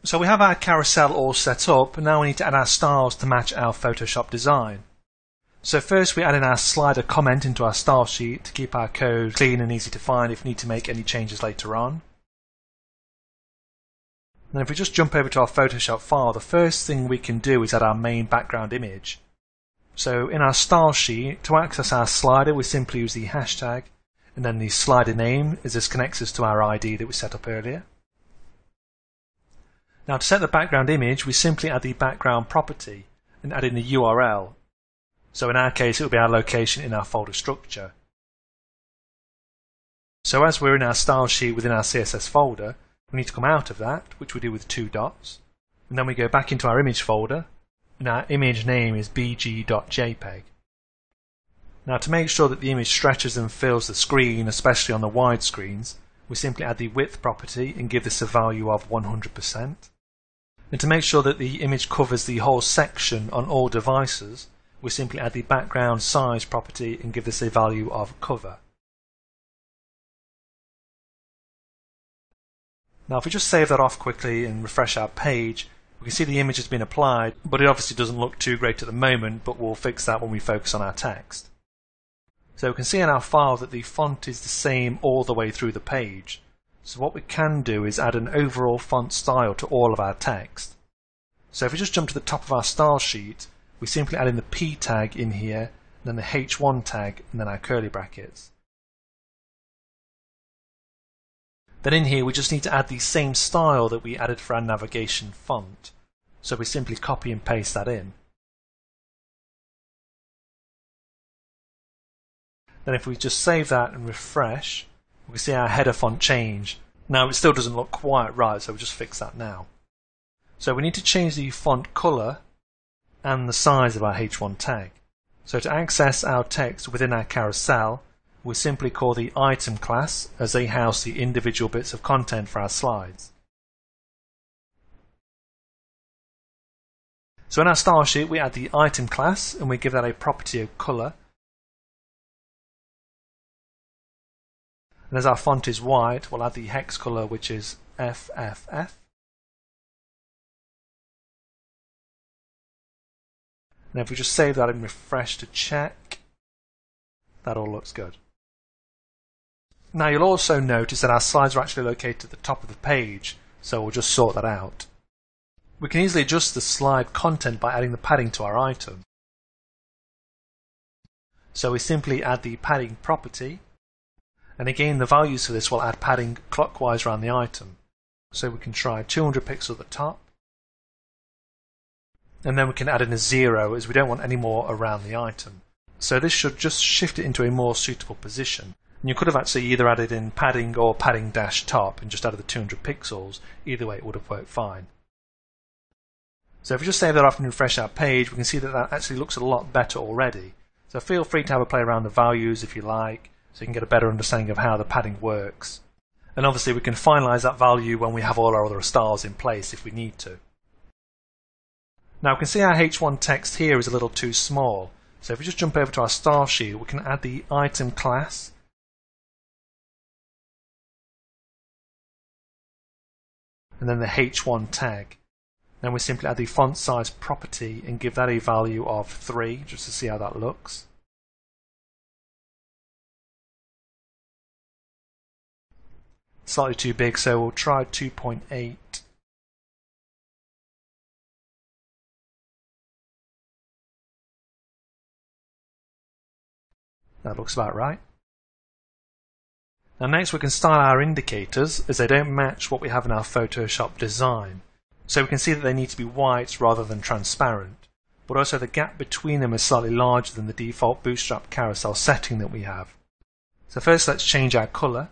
So we have our carousel all set up, and now we need to add our styles to match our Photoshop design. So first we add in our slider comment into our style sheet to keep our code clean and easy to find if we need to make any changes later on. Then if we just jump over to our Photoshop file, the first thing we can do is add our main background image. So in our style sheet, to access our slider, we simply use the hashtag, and then the slider name, as this connects us to our ID that we set up earlier. Now to set the background image, we simply add the background property and add in the URL. So in our case, it will be our location in our folder structure. So as we're in our style sheet within our CSS folder, we need to come out of that, which we do with 2 dots, and then we go back into our image folder, and our image name is bg.jpg. Now to make sure that the image stretches and fills the screen, especially on the wide screens, we simply add the width property and give this a value of 100%. And to make sure that the image covers the whole section on all devices, we simply add the background size property and give this a value of cover. Now if we just save that off quickly and refresh our page, we can see the image has been applied, but it obviously doesn't look too great at the moment, but we'll fix that when we focus on our text. So we can see in our file that the font is the same all the way through the page. So what we can do is add an overall font style to all of our text. So if we just jump to the top of our style sheet, we simply add in the P tag in here, and then the H1 tag, and then our curly brackets. Then in here we just need to add the same style that we added for our navigation font. So we simply copy and paste that in. Then if we just save that and refresh, we can see our header font change. Now it still doesn't look quite right, so we'll just fix that now. So we need to change the font color and the size of our H1 tag. So to access our text within our carousel, we simply call the item class as they house the individual bits of content for our slides. So in our style sheet we add the item class and we give that a property of color. And as our font is white, we'll add the hex color, which is FFF. And if we just save that and refresh to check, that all looks good. Now you'll also notice that our slides are actually located at the top of the page, so we'll just sort that out. We can easily adjust the slide content by adding the padding to our item. So we simply add the padding property, and again the values for this will add padding clockwise around the item. So we can try 200 pixels at the top, and then we can add in a 0 as we don't want any more around the item. So this should just shift it into a more suitable position. And you could have actually either added in padding or padding dash top and just added the 200 pixels. Either way it would have worked fine. So if we just save that off and refresh our page, we can see that that actually looks a lot better already. So feel free to have a play around the values if you like, so you can get a better understanding of how the padding works. And obviously we can finalize that value when we have all our other styles in place if we need to. Now we can see our H1 text here is a little too small. So if we just jump over to our style sheet, we can add the item class. And then the H1 tag. Then we simply add the font size property and give that a value of 3 just to see how that looks. Slightly too big, so we'll try 2.8. That looks about right. Now next we can style our indicators as they don't match what we have in our Photoshop design. So we can see that they need to be white rather than transparent, but also the gap between them is slightly larger than the default BootStrap carousel setting that we have. So first let's change our color.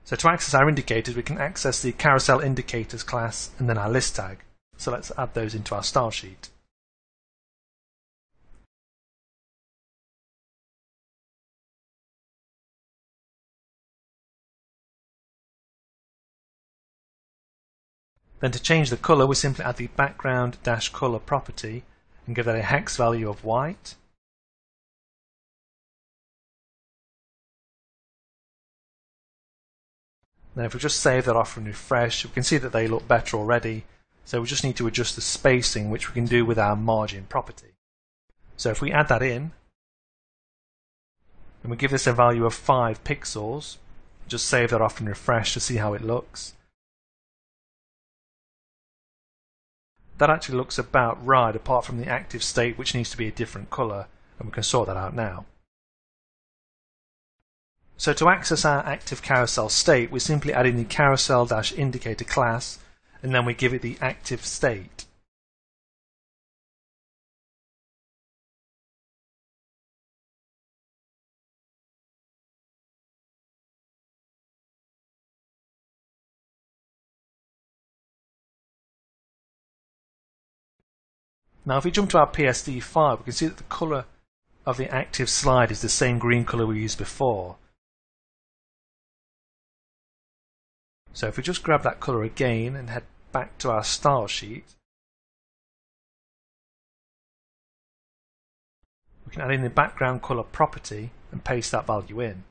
So to access our indicators we can access the carousel indicators class and then our list tag. So let's add those into our style sheet. Then to change the color, we simply add the background-color property and give that a hex value of white. Then if we just save that off and refresh, we can see that they look better already. So we just need to adjust the spacing, which we can do with our margin property. So if we add that in, and we give this a value of 5 pixels, just save that off and refresh to see how it looks. That actually looks about right, apart from the active state, which needs to be a different colour, and we can sort that out now. So to access our active carousel state, we simply add in the carousel-indicator class, and then we give it the active state. Now if we jump to our PSD file, we can see that the colour of the active slide is the same green colour we used before. So if we just grab that colour again and head back to our style sheet, we can add in the background colour property and paste that value in.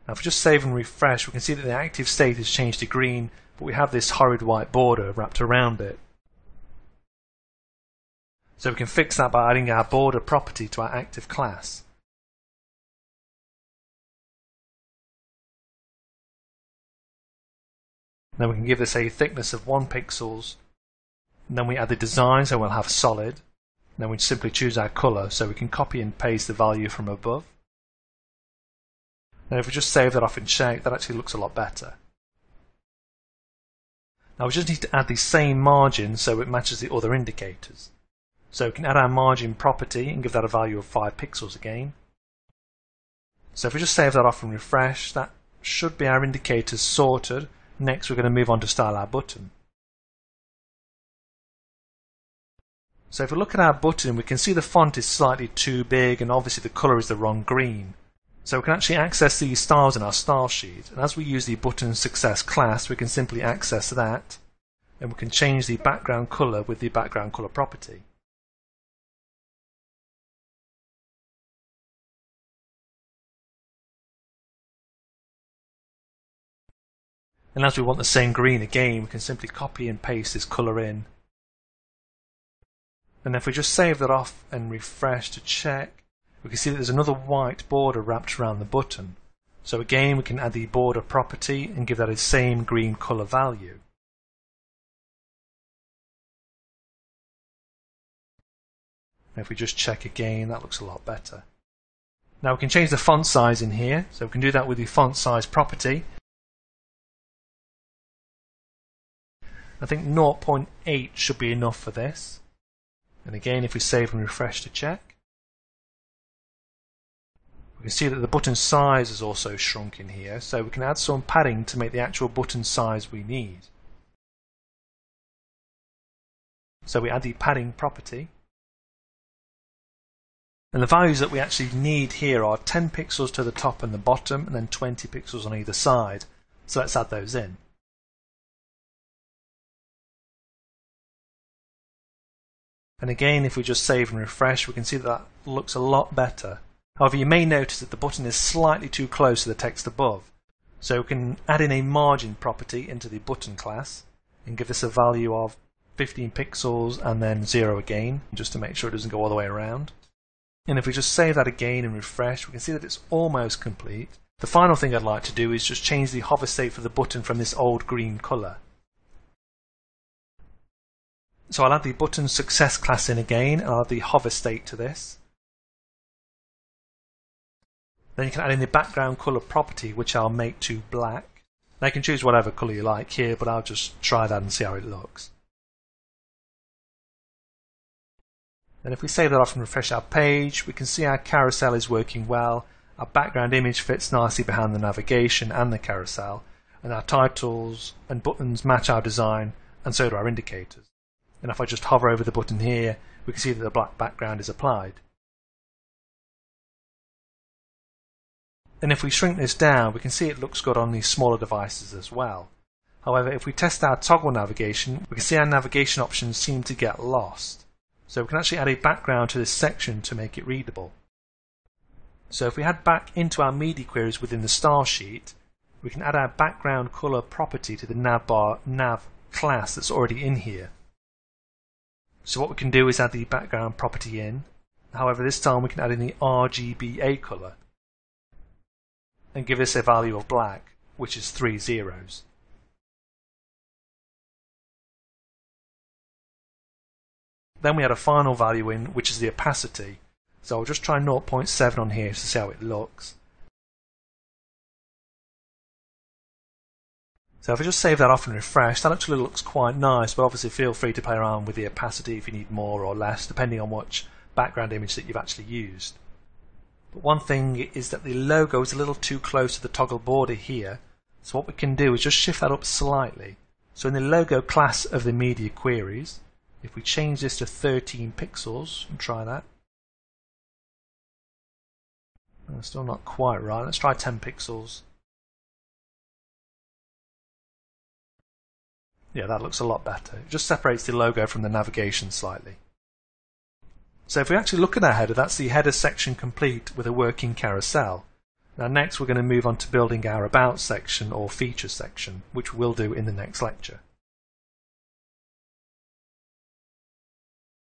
Now if we just save and refresh, we can see that the active state has changed to green, but we have this horrid white border wrapped around it. So we can fix that by adding our border property to our active class. Then we can give this a thickness of 1 pixels, and then we add the design, so we'll have solid. And then we simply choose our colour, so we can copy and paste the value from above. And if we just save that off and check, that actually looks a lot better. Now we just need to add the same margin so it matches the other indicators. So we can add our margin property and give that a value of 5 pixels again. So if we just save that off and refresh, that should be our indicators sorted. Next we're going to move on to style our button. So if we look at our button, we can see the font is slightly too big and obviously the colour is the wrong green. So we can actually access these styles in our style sheet, and as we use the button success class, we can simply access that, and we can change the background colour with the background colour property. And as we want the same green again, we can simply copy and paste this colour in. And if we just save that off and refresh to check, we can see that there's another white border wrapped around the button. So again, we can add the border property and give that a same green colour value. And if we just check again, that looks a lot better. Now we can change the font size in here, so we can do that with the font size property. I think 0.8 should be enough for this. And again, if we save and refresh to check, we can see that the button size has also shrunk in here, so we can add some padding to make the actual button size we need. So we add the padding property, and the values that we actually need here are 10 pixels to the top and the bottom, and then 20 pixels on either side. So let's add those in. And again, if we just save and refresh, we can see that looks a lot better. However, you may notice that the button is slightly too close to the text above. So we can add in a margin property into the button class and give this a value of 15 pixels and then 0 again, just to make sure it doesn't go all the way around. And if we just save that again and refresh, we can see that it's almost complete. The final thing I'd like to do is just change the hover state for the button from this old green colour. So I'll add the button success class in again, and I'll add the hover state to this. Then you can add in the background colour property, which I'll make to black. Now you can choose whatever colour you like here, but I'll just try that and see how it looks. Then if we save that off and refresh our page, we can see our carousel is working well. Our background image fits nicely behind the navigation and the carousel, and our titles and buttons match our design, and so do our indicators. And if I just hover over the button here, we can see that the black background is applied. And if we shrink this down, we can see it looks good on these smaller devices as well. However, if we test our toggle navigation, we can see our navigation options seem to get lost. So we can actually add a background to this section to make it readable. So if we head back into our media queries within the style sheet, we can add our background color property to the nav class that's already in here. So what we can do is add the background property in. However, this time we can add in the RGBA color and give this a value of black, which is 3 zeros. Then we add a final value in, which is the opacity. So I'll just try 0.7 on here to see how it looks. So if I just save that off and refresh, that actually looks quite nice, but obviously feel free to play around with the opacity if you need more or less, depending on which background image that you've actually used. But one thing is that the logo is a little too close to the toggle border here, so what we can do is just shift that up slightly. So in the logo class of the media queries, if we change this to 13 pixels and try that, still not quite right, let's try 10 pixels. Yeah, that looks a lot better. It just separates the logo from the navigation slightly. So if we actually look at our header, that's the header section complete with a working carousel. Now next we're going to move on to building our About section or Features section, which we'll do in the next lecture.